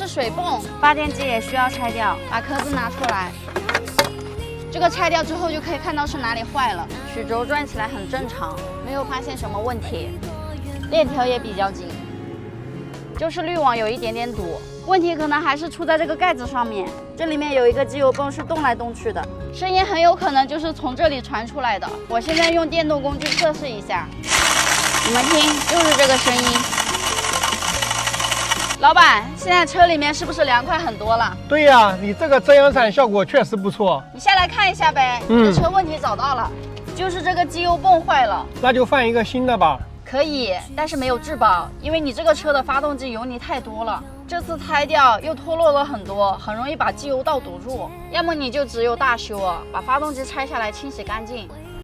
是水泵，发电机也需要拆掉。把壳子拿出来。这个拆掉之后就可以看到是哪里坏了，曲轴转起来很正常，没有发现什么问题。链条也比较紧，就是滤网有一点点堵，问题可能还是出在这个盖子上面。这里面有一个机油泵是动来动去的，声音很有可能就是从这里传出来的。我现在用电动工具测试一下，你们听，就是这个声音。老板，现在车里面是不是凉快很多了？对呀，你这个遮阳伞效果确实不错。你下来看一下呗。你的车问题找到了，就是这个机油泵坏了。那就换一个新的吧。可以，但是没有质保，因为你这个车的发动机油泥太多了，这次拆掉又脱落了很多，很容易把机油道堵住。要么你就只有大修，把发动机拆下来清洗干净，